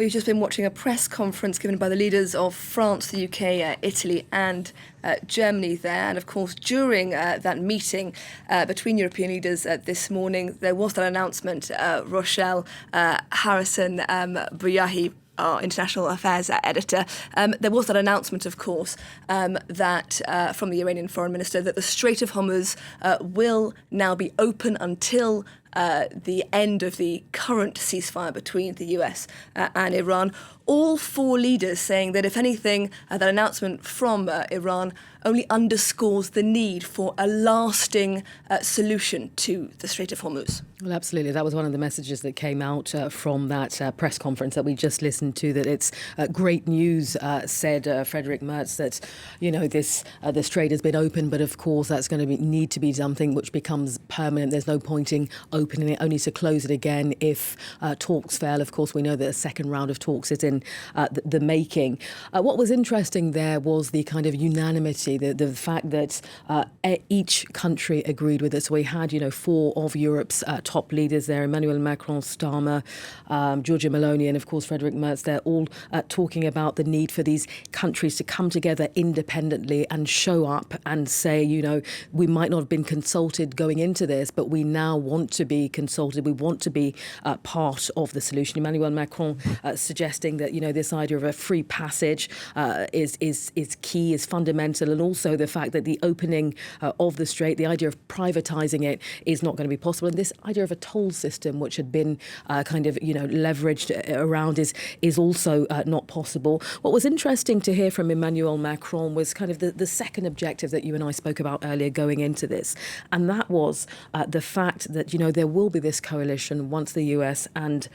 We've just been watching a press conference given by the leaders of France, the UK, Italy and Germany there. And of course, during that meeting between European leaders this morning, there was that announcement, Rochelle, Harrison, Buyahi, our international affairs editor, there was that announcement, of course, that from the Iranian foreign minister that the Strait of Hormuz will now be open until the end of the current ceasefire between the US and Iran. All four leaders saying that, if anything, that announcement from Iran only underscores the need for a lasting solution to the Strait of Hormuz. Well, absolutely. That was one of the messages that came out from that press conference that we just listened to, that it's great news, said Frederick Merz, that, the strait has been open, but of course that's going to need to be something which becomes permanent. There's no point in opening it, only to close it again if talks fail. Of course, we know that a second round of talks is in the making. What was interesting there was the kind of unanimity, the fact that each country agreed with it. So we had, four of Europe's top leaders there, Emmanuel, Macron, Starmer, Giorgia Meloni, and of course Frederick Merz. They're all talking about the need for these countries to come together independently and show up and say, we might not have been consulted going into this, but we now want to be consulted. We want to be part of the solution. Emmanuel Macron suggesting that, this idea of a free passage is key, is fundamental, and also the fact that the opening of the strait, the idea of privatising it, is not going to be possible. And this idea of a toll system, which had been leveraged around, is also not possible. What was interesting to hear from Emmanuel Macron was kind of the second objective that you and I spoke about earlier going into this, and that was the fact that, there will be this coalition once the US and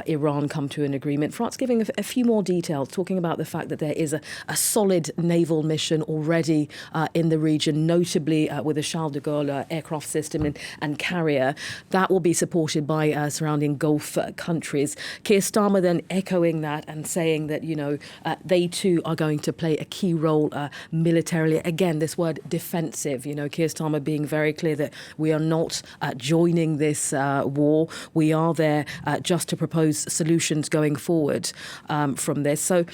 Iran come to an agreement. France giving a few more details, talking about the fact that there is a solid naval mission already in the region, notably with the Charles de Gaulle aircraft system and carrier. That will be supported by surrounding Gulf countries. Keir Starmer then echoing that and saying that, they too are going to play a key role militarily. Again, this word defensive, Keir Starmer being very clear that we are not joining this war. We are there just to propose solutions going forward from this. So,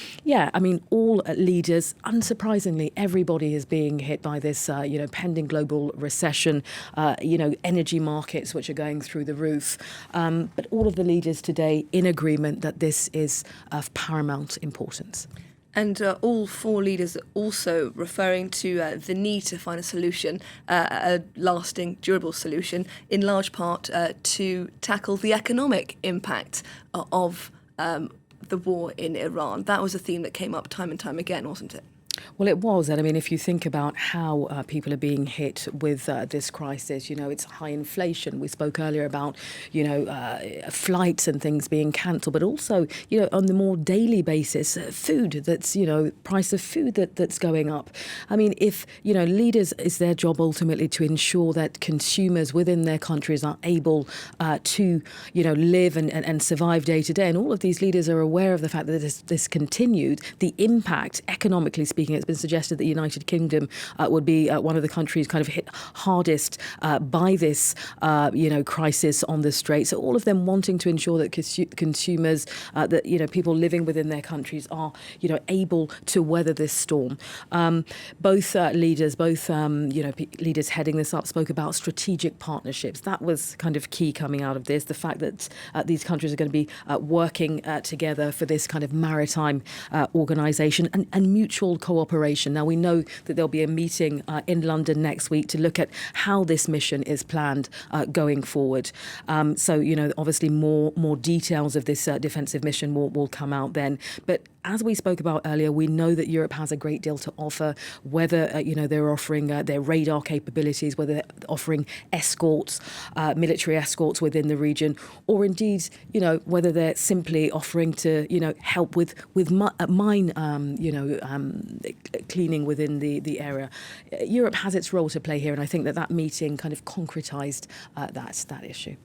all leaders, unsurprisingly, everybody is being hit by this, pending global recession, energy markets which are going through the roof. But all of the leaders today in agreement that this is of paramount importance. And all four leaders are also referring to the need to find a solution, a lasting, durable solution, in large part to tackle the economic impact of the war in Iran. That was a theme that came up time and time again, wasn't it? Well, it was. And if you think about how people are being hit with this crisis, it's high inflation. We spoke earlier about, flights and things being cancelled, but also, on the more daily basis, food that's, price of food that's going up. If, leaders, it's their job ultimately to ensure that consumers within their countries are able to, live and survive day to day. And all of these leaders are aware of the fact that this continued, the impact, economically speaking. It's been suggested that the United Kingdom would be one of the countries kind of hit hardest by this, crisis on the strait. So all of them wanting to ensure that consumers, that people living within their countries are, able to weather this storm. Both leaders, leaders heading this up, spoke about strategic partnerships. That was kind of key coming out of this. The fact that these countries are going to be working together for this kind of maritime organisation and mutual cooperation. Now, we know that there'll be a meeting in London next week to look at how this mission is planned going forward. Obviously more details of this defensive mission will come out then. But as we spoke about earlier, we know that Europe has a great deal to offer, whether, they're offering their radar capabilities, whether they're offering escorts, military escorts within the region, or indeed, whether they're simply offering to, help with mine, cleaning within the area. Europe has its role to play here, and I think that meeting kind of concretised that issue.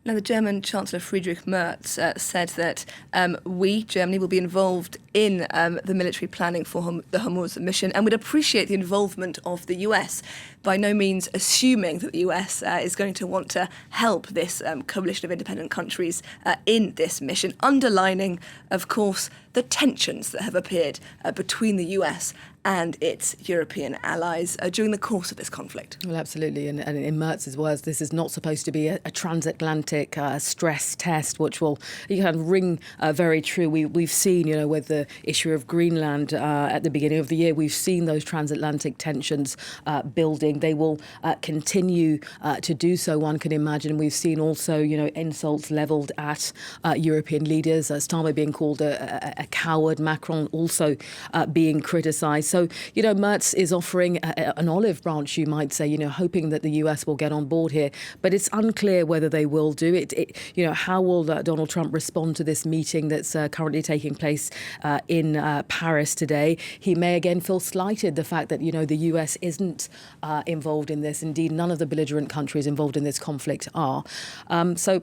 Now, the German Chancellor Friedrich Merz said that Germany, will be involved in the military planning for the Hormuz mission and would appreciate the involvement of the US, by no means assuming that the US is going to want to help this coalition of independent countries in this mission, underlining, of course, the tensions that have appeared between the US and its European allies during the course of this conflict. Well, absolutely. And in Merz's words, this is not supposed to be a transatlantic stress test, which will ring very true. We've seen, with the issue of Greenland at the beginning of the year, we've seen those transatlantic tensions building. They will continue to do so, one can imagine. We've seen also, insults levelled at European leaders, Starmer being called a coward, Macron also being criticised. So, Merz is offering an olive branch, you might say, hoping that the US will get on board here. But it's unclear whether they will do it. How will Donald Trump respond to this meeting that's currently taking place in Paris today? He may again feel slighted, the fact that, the US isn't involved in this. Indeed, none of the belligerent countries involved in this conflict are. It's a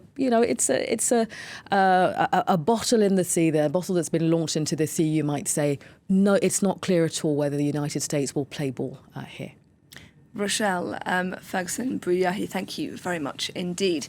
bottle in the sea there, a bottle that's been launched into the sea, you might say. No, it's not clear at all whether the United States will play ball here. Rochelle, Ferguson, Bouyahi, thank you very much indeed.